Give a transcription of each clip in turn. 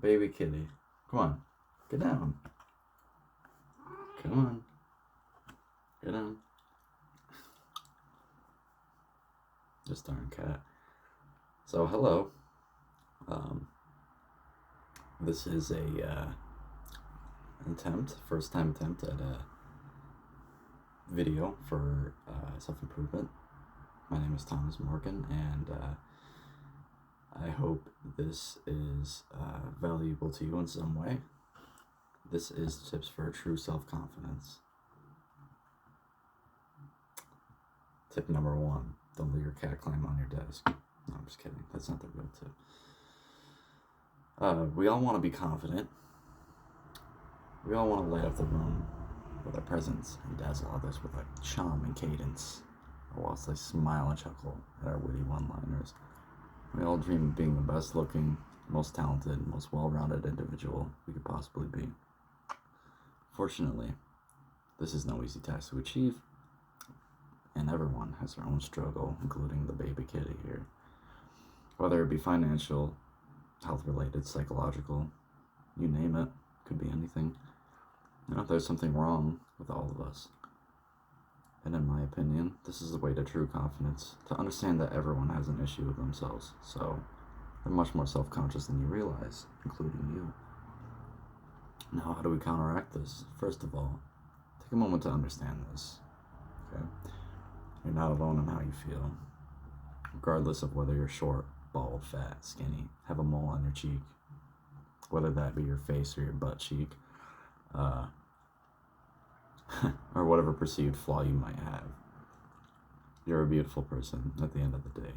Baby kitty. Come on. Get down. Come on. Get down. This darn cat. So, hello. This is a first time attempt at a video for self-improvement. My name is Thomas Morgan, and I hope this is valuable to you in some way. This is tips for true self-confidence. Tip number 1, don't let your cat climb on your desk. No, I'm just kidding. That's not the real tip. We all want to be confident. We all want to light up the room with our presence and dazzle others with our charm and cadence, or whilst they smile and chuckle at our witty one-liners. We all dream of being the best looking, most talented, most well-rounded individual we could possibly be. Fortunately, this is no easy task to achieve, and everyone has their own struggle, including the baby kitty here. Whether it be financial, health-related, psychological, you name it, could be anything. There's something wrong with all of us. And in my opinion, this is the way to true confidence, to understand that everyone has an issue with themselves, so they're much more self-conscious than you realize, including you. Now, how do we counteract this? First of all, take a moment to understand this, okay? You're not alone in how you feel, regardless of whether you're short, bald, fat, skinny, have a mole on your cheek, whether that be your face or your butt cheek, or whatever perceived flaw you might have. You're a beautiful person at the end of the day.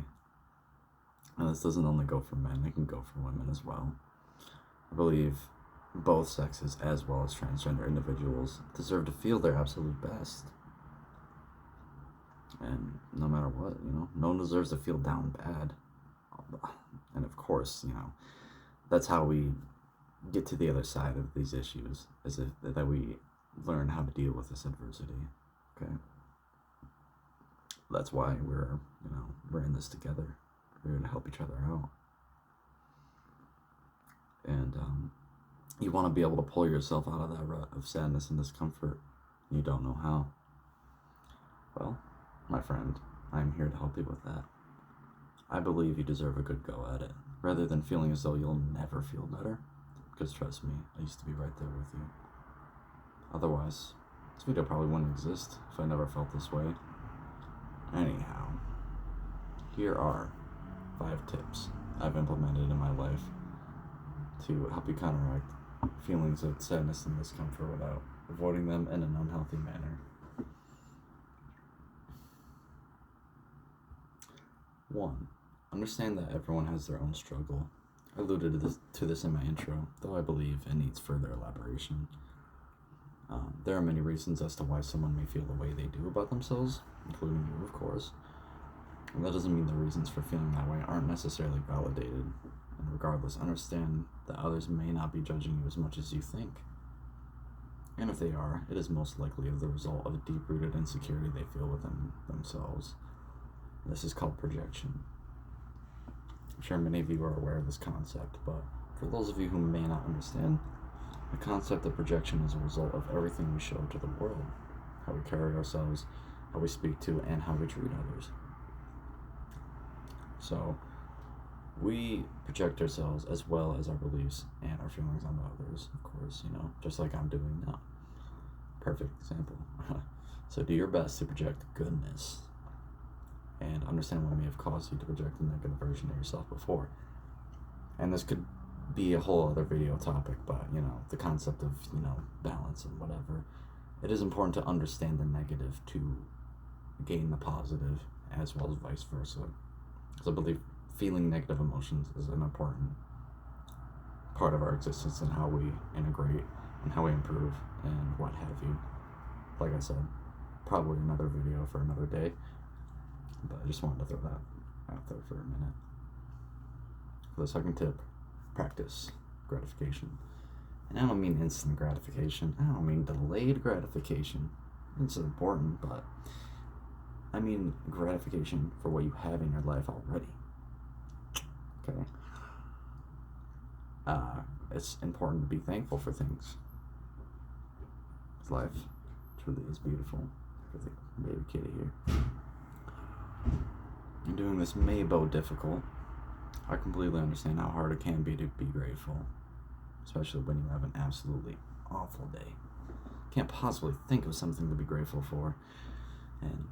And this doesn't only go for men, it can go for women as well. I believe both sexes, as well as transgender individuals, deserve to feel their absolute best. And no matter what, no one deserves to feel down bad. And of course, that's how we get to the other side of these issues, is that we learn how to deal with this adversity, okay? That's why we're in this together. We're here to help each other out. And you want to be able to pull yourself out of that rut of sadness and discomfort. You don't know how. Well, my friend, I'm here to help you with that. I believe you deserve a good go at it, rather than feeling as though you'll never feel better. Because trust me, I used to be right there with you. Otherwise, this video probably wouldn't exist if I never felt this way. Anyhow, here are 5 tips I've implemented in my life to help you counteract feelings of sadness and discomfort without avoiding them in an unhealthy manner. 1. Understand that everyone has their own struggle. I alluded to this in my intro, though I believe it needs further elaboration. There are many reasons as to why someone may feel the way they do about themselves, including you, of course. And that doesn't mean the reasons for feeling that way aren't necessarily validated. And regardless, understand that others may not be judging you as much as you think. And if they are, it is most likely the result of a deep-rooted insecurity they feel within themselves. This is called projection. I'm sure many of you are aware of this concept, but for those of you who may not understand, the concept of projection is a result of everything we show to the world, how we carry ourselves, how we speak to, and how we treat others. So, we project ourselves as well as our beliefs and our feelings onto others, of course, just like I'm doing now. Perfect example. So do your best to project goodness, and understand what may have caused you to project a negative version of yourself before. And this could be a whole other video topic, but the concept of balance and whatever. It is important to understand the negative to gain the positive, as well as vice versa. Because I believe feeling negative emotions is an important part of our existence and how we integrate and how we improve and what have you. Like I said, probably another video for another day, but I just wanted to throw that out there for a minute. For the second tip, practice gratification. And I don't mean instant gratification. I don't mean delayed gratification. It's important, but I mean gratification for what you have in your life already. Okay? it's important to be thankful for things. Life truly is beautiful for the baby kitty here. And doing this may be difficult. I completely understand how hard it can be to be grateful, especially when you have an absolutely awful day. Can't possibly think of something to be grateful for. And,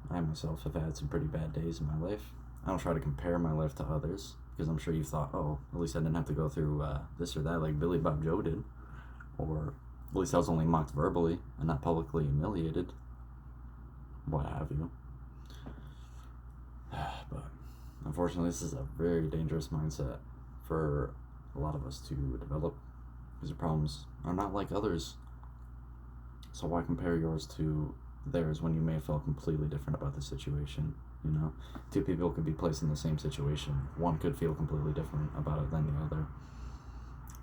I myself have had some pretty bad days in my life. I don't try to compare my life to others, because I'm sure you thought, oh, at least I didn't have to go through this or that like Billy Bob Joe did. Or at least I was only mocked verbally and not publicly humiliated. What have you. But unfortunately, this is a very dangerous mindset for a lot of us to develop, because the problems are not like others. So why compare yours to theirs when you may have felt completely different about the situation? Two people could be placed in the same situation. One could feel completely different about it than the other.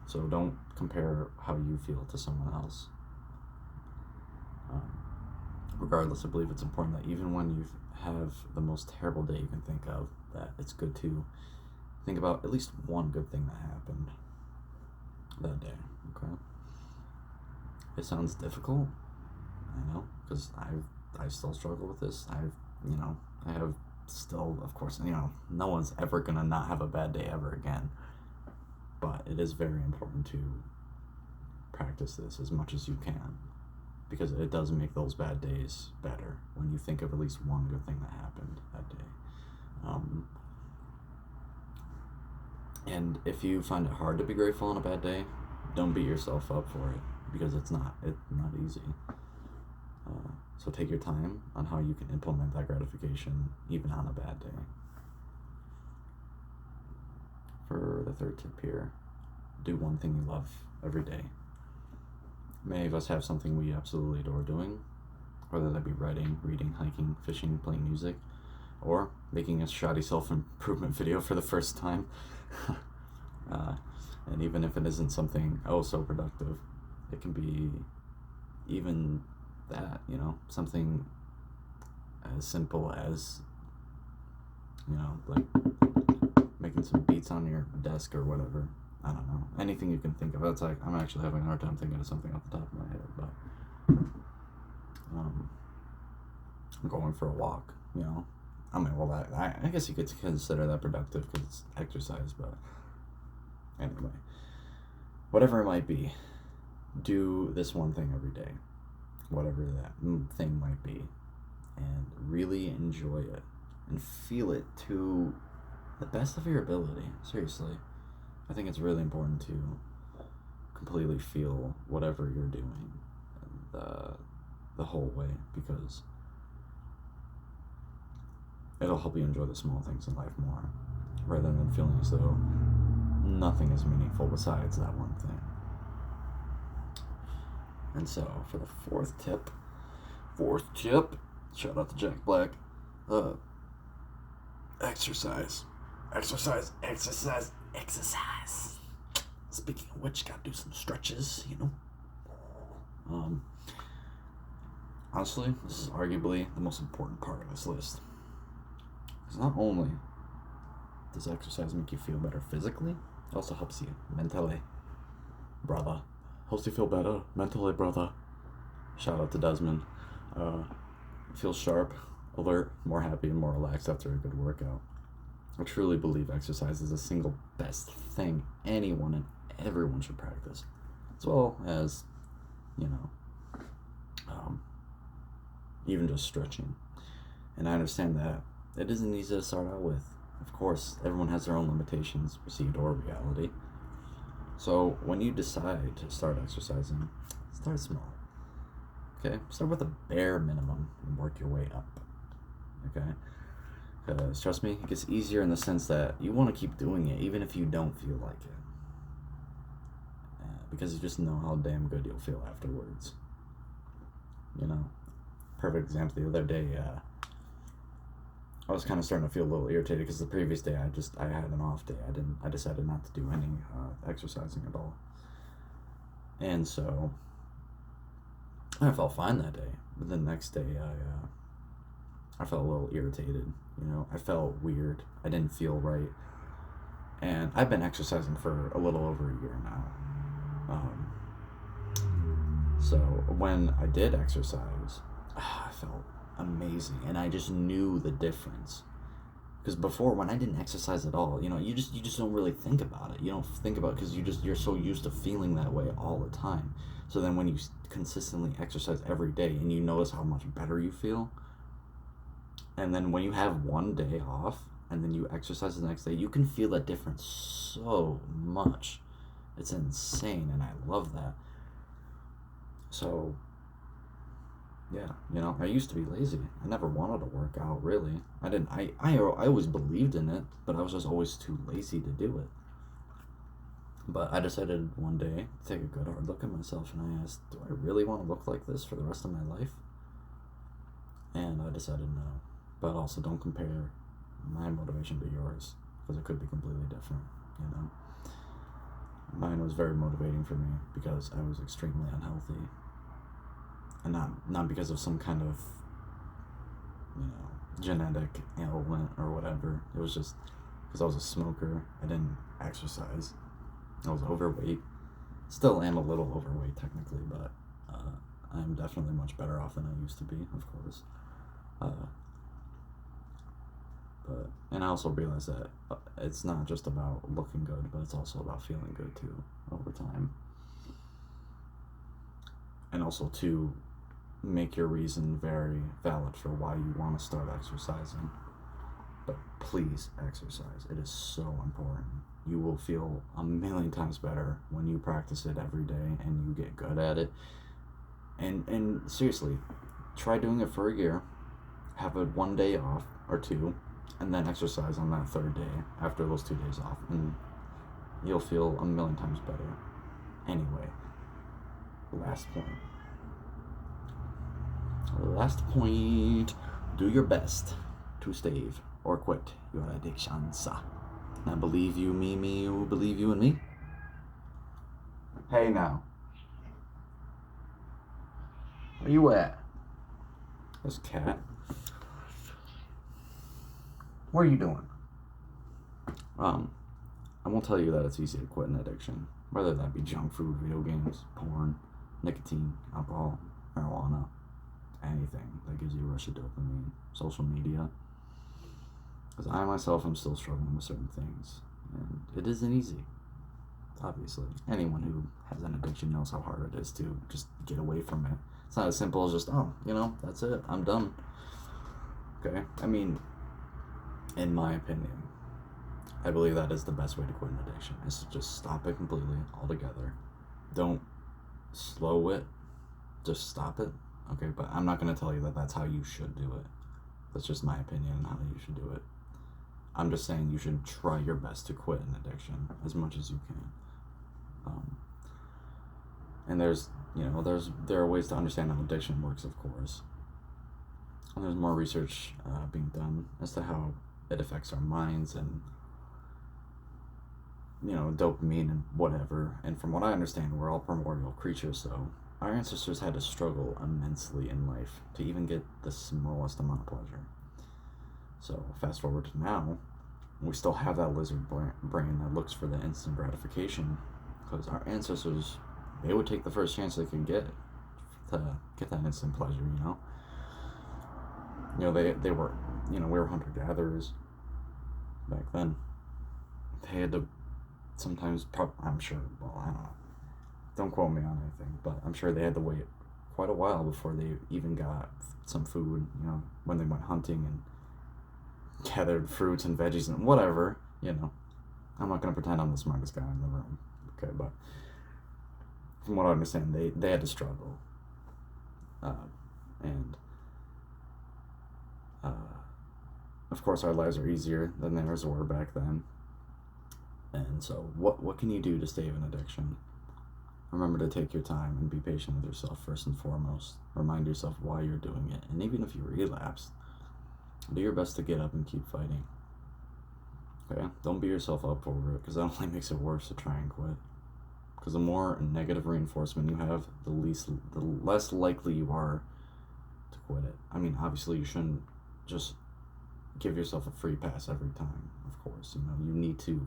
So don't compare how you feel to someone else. Regardless, I believe it's important that even when you have the most terrible day you can think of, that it's good to think about at least one good thing that happened that day, okay? It sounds difficult, I know, because I still struggle with this. I have still, of course, no one's ever gonna not have a bad day ever again. But it is very important to practice this as much as you can, because it does make those bad days better when you think of at least one good thing that happened that day. And if you find it hard to be grateful on a bad day, don't beat yourself up for it, because it's not easy. So take your time on how you can implement that gratification even on a bad day. For the third tip here, do one thing you love every day. Many of us have something we absolutely adore doing, whether that be writing, reading, hiking, fishing, playing music, or making a shoddy self-improvement video for the first time. And even if it isn't something so productive, it can be even that, something as simple as, like making some beats on your desk or whatever. I don't know. Anything you can think of. That's like, I'm actually having a hard time thinking of something off the top of my head, but going for a walk, I mean, well, I guess you could consider that productive because it's exercise, but anyway, whatever it might be, do this one thing every day, whatever that thing might be, and really enjoy it and feel it to the best of your ability. Seriously, I think it's really important to completely feel whatever you're doing the whole way, because it'll help you enjoy the small things in life more, rather than feeling as though nothing is meaningful besides that one thing. And so, for the fourth tip, shout out to Jack Black, exercise. Speaking of which, gotta do some stretches, Honestly, this is arguably the most important part of this list. Because not only does exercise make you feel better physically, it also helps you mentally, brother. Helps you feel better mentally, brother. Shout out to Desmond. Feel sharp, alert, more happy, and more relaxed after a good workout. I truly believe exercise is the single best thing anyone and everyone should practice, as well as, even just stretching. And I understand that it isn't easy to start out with. Of course, everyone has their own limitations, perceived or reality. So when you decide to start exercising, start small. Okay? Start with a bare minimum and work your way up. Okay? Because trust me, it gets easier in the sense that you want to keep doing it even if you don't feel like it. Because you just know how damn good you'll feel afterwards. Perfect example, the other day, I was kind of starting to feel a little irritated because the previous day I had an off day. I decided not to do any exercising at all. And so I felt fine that day. But the next day I felt a little irritated. I felt weird. I didn't feel right. And I've been exercising for a little over a year now. Um, so when I did exercise, I felt amazing, and I just knew the difference. Because before, when I didn't exercise at all, you just don't really think about it. You don't think about it because you're so used to feeling that way all the time. So then when you consistently exercise every day and you notice how much better you feel, and then when you have one day off and then you exercise the next day, you can feel that difference so much. It's insane, and I love that. So yeah, I used to be lazy. I never wanted to work out, really. I didn't. I always believed in it, but I was just always too lazy to do it. But I decided one day to take a good hard look at myself, and I asked, do I really want to look like this for the rest of my life? And I decided no. But also don't compare my motivation to yours, because it could be completely different, you know? Mine was very motivating for me because I was extremely unhealthy. And not because of some kind of, genetic ailment or whatever. It was just because I was a smoker. I didn't exercise. I was overweight. Still am a little overweight technically, but I'm definitely much better off than I used to be, of course. And I also realized that it's not just about looking good, but it's also about feeling good too over time. And also to make your reason very valid for why you want to start exercising. But please exercise. It is so important. You will feel a million times better when you practice it every day and you get good at it. And seriously, try doing it for a year. Have a 1 day off or 2, and then exercise on that 3rd day after those 2 days off, and you'll feel a million times better. Anyway, last point, do your best to stave or quit your addictions. Now believe you me, you believe you in me. Hey now, where you at? This cat. What are you doing? I won't tell you that it's easy to quit an addiction, whether that be junk food, video games, porn, nicotine, alcohol, marijuana, anything that gives you a rush of dopamine, social media. Because I myself am still struggling with certain things, and it isn't easy. Obviously, anyone who has an addiction knows how hard it is to just get away from it. It's not as simple as just, that's it, I'm done. Okay? I mean, in my opinion, I believe that is the best way to quit an addiction, is to just stop it completely, altogether. Don't slow it, just stop it. Okay, but I'm not going to tell you that that's how you should do it. That's just my opinion on how you should do it. I'm just saying you should try your best to quit an addiction as much as you can. And there are ways to understand how addiction works, of course. And there's more research being done as to how it affects our minds and, dopamine and whatever. And from what I understand, we're all primordial creatures, so our ancestors had to struggle immensely in life to even get the smallest amount of pleasure. So fast forward to now, we still have that lizard brain that looks for the instant gratification, because our ancestors, they would take the first chance they could get to get that instant pleasure. They were, we were hunter-gatherers back then. They had to sometimes, I'm sure, well, I don't know, don't quote me on anything, but I'm sure they had to wait quite a while before they even got some food, when they went hunting and gathered fruits and veggies and whatever, I'm not going to pretend I'm the smartest guy in the room, okay, but from what I understand, they had to struggle, and of course our lives are easier than theirs were back then, and so what can you do to stave an addiction? Remember to take your time and be patient with yourself first and foremost. Remind yourself why you're doing it, and even if you relapse, do your best to get up and keep fighting. Okay? Don't beat yourself up over it, because that only makes it worse to try and quit. Because the more negative reinforcement you have, the less likely you are to quit it. I mean, obviously you shouldn't just give yourself a free pass every time, of course. You need to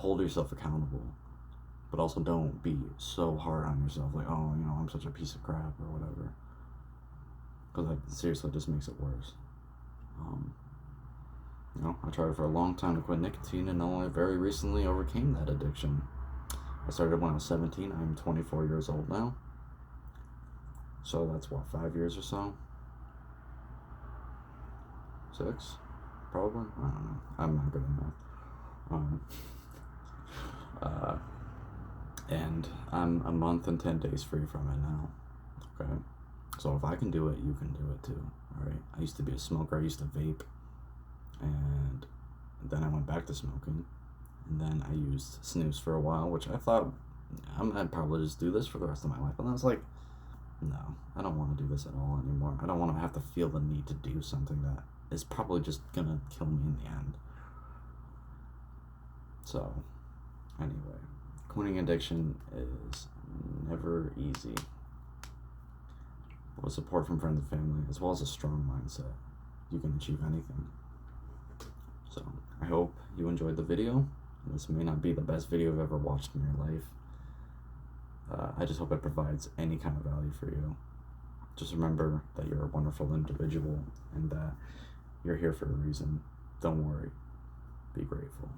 hold yourself accountable, but also don't be so hard on yourself, like, oh, you know, I'm such a piece of crap or whatever. Because like, seriously, it just makes it worse. You know, I tried for a long time to quit nicotine, and only very recently overcame that addiction. I started when I was 17. I'm 24 years old now. So that's what, 5 years or so? 6? Probably? I don't know. I'm not good at math. Uh, and I'm a month and 10 days free from it now. Okay? So if I can do it, you can do it too. Alright? I used to be a smoker. I used to vape. And then I went back to smoking. And then I used snooze for a while, which I thought I'd probably just do this for the rest of my life. And I was like, no, I don't want to do this at all anymore. I don't want to have to feel the need to do something that is probably just gonna kill me in the end. So, anyway, quitting addiction is never easy. But with support from friends and family, as well as a strong mindset, you can achieve anything. So, I hope you enjoyed the video. This may not be the best video you've ever watched in your life. I just hope it provides any kind of value for you. Just remember that you're a wonderful individual and that you're here for a reason. Don't worry. Be grateful.